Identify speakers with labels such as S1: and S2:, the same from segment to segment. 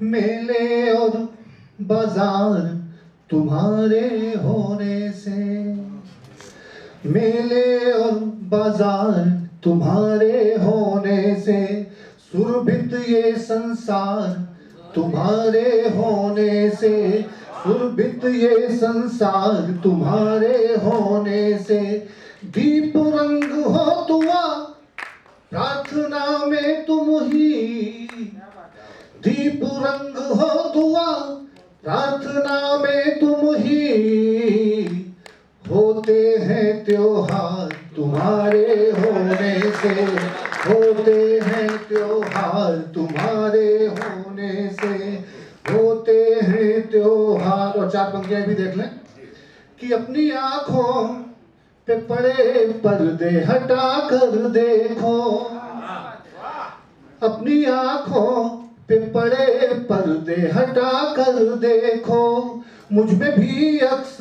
S1: मेले और बाजार तुम्हारे होने से, मेले और बाजार तुम्हारे होने से, सुरभित ये संसार तुम्हारे होने से, सुरभित ये संसार तुम्हारे होने से, दीप रंग हो तुआ प्रार्थना में तुम ही, दीप रंग हो तुआ प्रार्थना में तुम ही, होते हैं त्योहार तुम्हारे होने से, होते हैं त्योहार तुम्हारे होने से, होते हैं त्योहार। और चार पंक्तियां भी देख लें कि अपनी आंखों पे पड़े पर्दे हटा कर देखो, अपनी आंखों पे पड़े पर्दे हटा कर देखो, मुझ में भी अक्स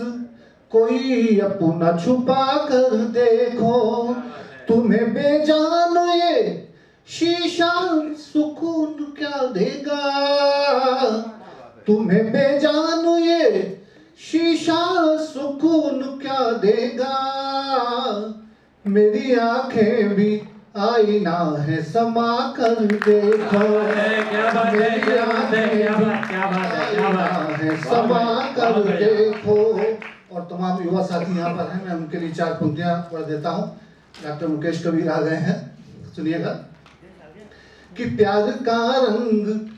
S1: कोई अपना छुपा कर देखो, तुम्हें बेजान ये शीशा सुकून क्या देगा, तुम्हें बेजान ये शीशा सुकून क्या देगा, मेरी आंखें भी आईना है समा कर देखो, मेरी आंखें है समा कर देखो। और तमाम युवा साथी यहाँ पर हैं, मैं उनके लिए चार पंक्तियां पढ़ देता हूँ। डॉक्टर मुकेश कबीर आ गए हैं, सुनिएगा कि प्यार का रंग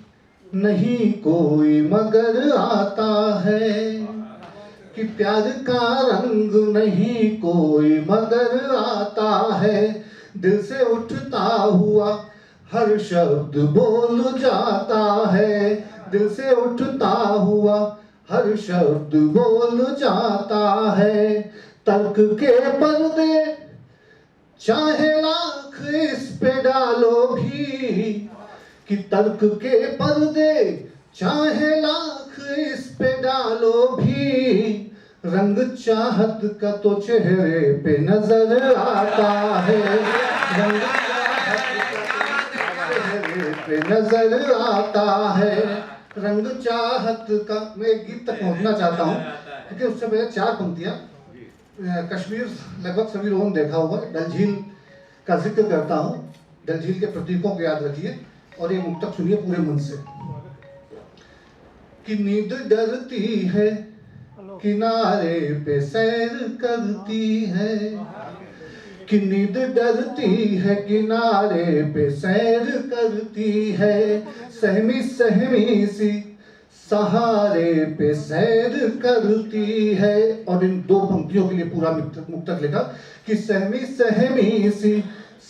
S1: नहीं कोई मगर आता है, कि प्यार का रंग नहीं कोई मगर आता है, दिल से उठता हुआ हर शब्द बोल जाता है, दिल से उठता हुआ हर शब्द बोल जाता है, तर्क के पर्दे चाहे लाख इस पे डालो भी, कि तर्क के पर्दे चाहे लाख इस पे डालो भी, रंग चाहत का तो चेहरे पे नजर आता है, रंग चेहरे पे नजर आता है, रंग चाहत का। मैं एक गीत तक पहुंचना चाहता हूँ, क्योंकि उससे पहले चार पंक्तियां। कश्मीर लगभग सभी लोगों ने देखा होगा, डल झील का जिक्र करता हूँ, डल झील के प्रतीकों को याद रखिए और ये मुक्तक सुनिए पूरे मन से। कि नींद डरती है किनारे पे सैर करती है, कि नींद डरती है किनारे पे सैर करती है, सहमी सहमी सी सहारे पे सैर करती है। और इन दो पंक्तियों के लिए पूरा मुक्तक लिखा कि सहमी सहमी सी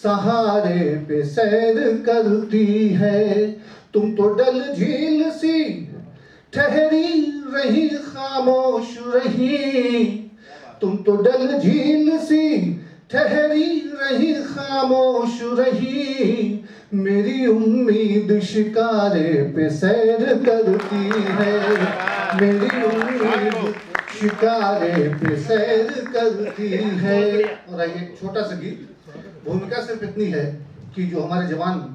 S1: सहारे पे सैर करती है, तुम तो डल झील सी ठहरी रही खामोश रही, तुम तो डल झील सी ठहरी रही खामोश रही, मेरी उम्मीद शिकारे पे सैर करती है, मेरी उम्मीद शिकारे पे सैर करती है। और आइए एक छोटा सा गीत। भूमिका सिर्फ इतनी है कि जो हमारे जवान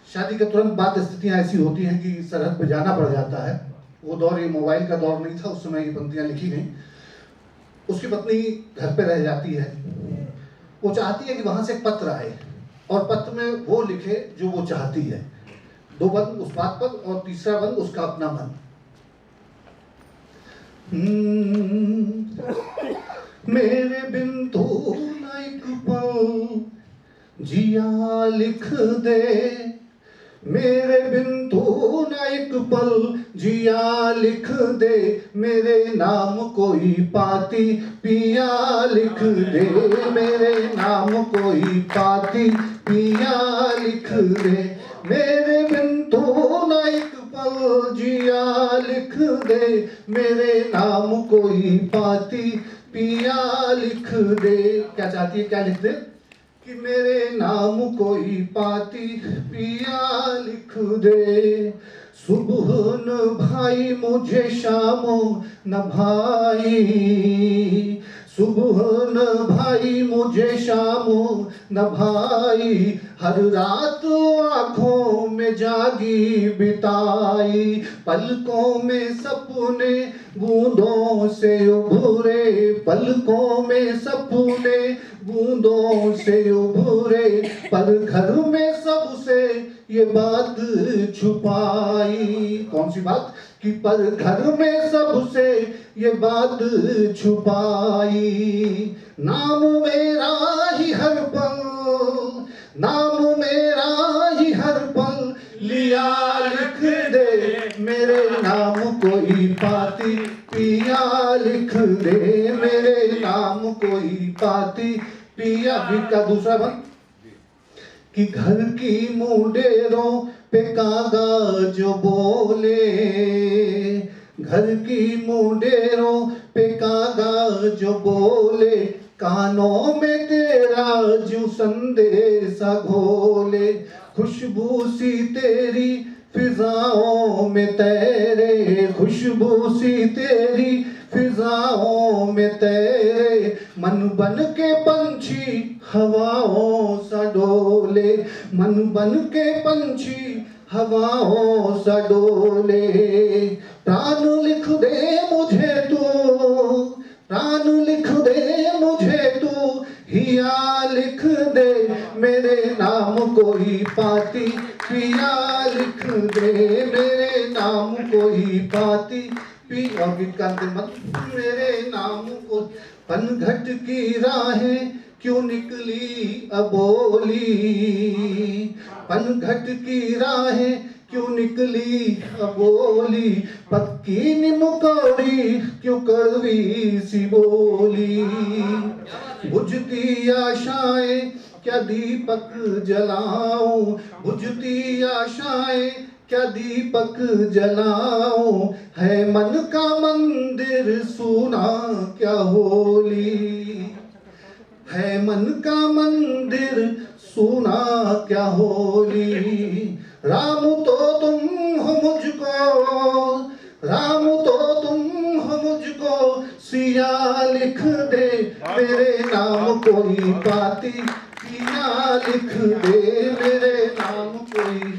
S1: शादी के तुरंत बाद स्थितियां ऐसी होती हैं कि सरहद पे जाना पड़ जाता है, वो दौर ये मोबाइल का दौर नहीं था, उस समय ये पंक्तियां लिखी गई। उसकी पत्नी घर पे रह जाती है, वो चाहती है कि वहां से एक पत्र आए और पत्र में वो लिखे जो वो चाहती है, दो बंद उस बात पर और तीसरा बंद उसका अपना मन। मेरे बिन तू न एक पल जिया लिख दे, मेरे बिन तू न एक पल जिया लिख दे, मेरे नाम कोई पाती पिया लिख दे, मेरे नाम कोई पाती पिया लिख दे, मेरे बिन तू न एक पल जिया लिख दे, मेरे नाम कोई पाती पिया लिख दे। क्या चाहती है, क्या लिख दे? कि मेरे नाम कोई पाती पिया लिख दे, सुबह न भाई मुझे शामों न भाई, सुबह न भाई मुझे शाम न भाई, हर रात आँखों में जागी बिताई, पलकों में सपने बूंदों से उभरे, पलकों में सपने बूंदों से उभरे, पर घर में सबसे ये बात छुपाई। कौन सी बात? कि पर घर में सबसे ये बात छुपाई। नाम मेरा ही हर पल, नाम मेरा ही हर पल, लिया लिख दे मेरे नाम कोई पाती पिया, लिख दे मेरे नाम कोई पाती पिया। गीत का दूसरा बंद कि घर की मुंडेरों पे कागज बोले, घर की मुंडेरों पे कागज बोले, कानों में तेरा जो संदेशा घोले, खुशबू सी तेरी फिजाओं में तैरे, खुशबू सी तेरी फिजाओं में तैरे, मन बन के पंछी हवाओं सा डोले, मन बन के पंछी हवाओं सा डोले। प्राण लिख दे मुझे तू, प्राण लिख दे मुझे तू, हिया लिख दे मेरे नाम कोई पाती पिया, लिख दे मेरे नाम कोई पाती पी। और गीत का अंतिम मत मेरे नाम को। पनघट की राहें क्यों निकली अबोली, पनघट की राहें क्यों निकली अबोली, पक्की निमकौड़ी क्यों कड़वी सी बोली, बुझती आशाएं क्या दीपक जलाऊं, बुझती आशाएं क्या दीपक जलाऊं, है मन का मंदिर सूना क्या होली, है मन का मंदिर सूना क्या होली। राम तो तुम हो मुझको, राम तो तुम हो मुझको, सिया लिख दे मेरे नाम कोई पाती पिया, लिख दे मेरे नाम कोई।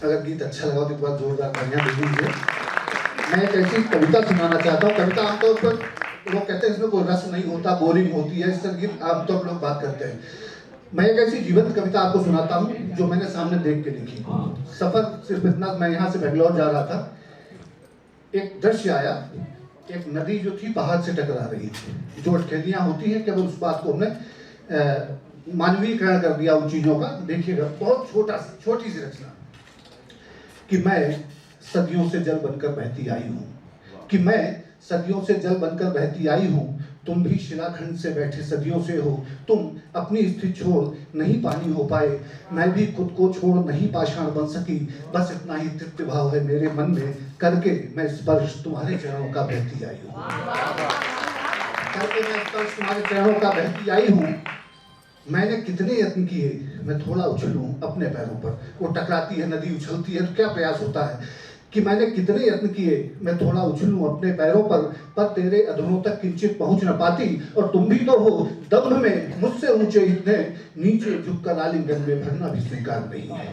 S1: अगर गीत अच्छा लगा तो एक बार जोरदार तालियां दे दीजिए। मैं एक ऐसी कविता सुनाना चाहता हूँ। कविता आमतौर पर लोग कहते हैं इसमें कोई रस नहीं होता, बोरिंग होती है, इस तरह की आमतौर पर लोग बात करते हैं। मैं एक ऐसी जीवंत कविता आपको सुनाता हूँ जो मैंने सामने देख के लिखी। सफर सिर्फ इतना, मैं यहाँ से बेंगलोर जा रहा था, एक दृश्य आया, एक नदी जो थी पहाड़ से टकरा रही थी। जो अटखेलियाँ होती हैं केवल उस बात को हमने मानवीयकरण कर दिया उन चीज़ों का। देखिएगा बहुत छोटी सी रचना कि मैं सदियों से जल बनकर बहती आई हूँ, कि मैं सदियों से जल बनकर बहती आई हूँ, तुम भी शिलाखंड से बैठे सदियों से हो, तुम अपनी स्थिति छोड़ नहीं पानी हो पाए, मैं भी खुद को छोड़ नहीं पाषाण बन सकी, बस इतना ही तृप्ति भाव है मेरे मन में, करके मैं स्पर्श तुम्हारे चरणों का बहती आई हूँ, करके मैं स्पर्श तुम्हारे चरणों का बहती आई हूँ। मैंने कितने यत्न किए मैं थोड़ा उछलूं अपने पैरों पर, वो टकराती है नदी, उछलती है तो क्या प्रयास होता है कि मैंने कितने यत्न किए मैं थोड़ा उछलूं अपने पैरों पर तेरे अधरों तक किंचित पहुंच न पाती, और तुम भी तो हो दम्भ में मुझसे ऊंचे इतने, नीचे झुककर आलिंगन में भरना भी स्वीकार नहीं है,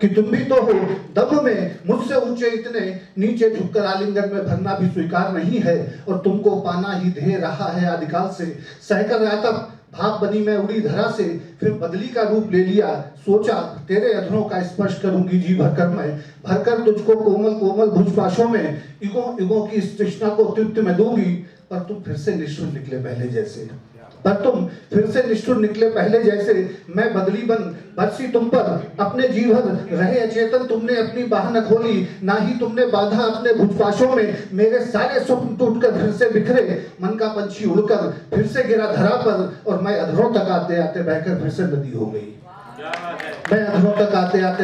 S1: कि तुम भी तो हो दम्भ में मुझसे ऊंचे इतने, नीचे झुककर आलिंगन में भरना भी स्वीकार नहीं है, और तुमको पाना ही ध्येय रहा है आदिकाल से, सहकर रहा तब भाप बनी मैं उड़ी धरा से, फिर बदली का रूप ले लिया, सोचा तेरे अधरों का स्पर्श करूंगी जी भरकर मैं, भरकर तुझको कोमल कोमल भुजपाशों में, युगों युगों की इस तृष्णा को तृप्ति में दूंगी, पर तुम फिर से निष्ठुर निकले पहले जैसे, पर तुम फिर से निष्ठुर निकले पहले जैसे, मैं बदली बन बरसी तुम पर अपने जीवन रहे अचेतन, तुमने अपनी बाह न खोली, ना ही तुमने बांधा अपने भुजपाशों में, मेरे सारे स्वप्न टूटकर फिर से बिखरे, मन का पंछी उड़कर फिर से गिरा धरा पर, और मैं अधरों तक आते आते बहकर फिर से नदी हो गई, मैं अधरों तक आते आते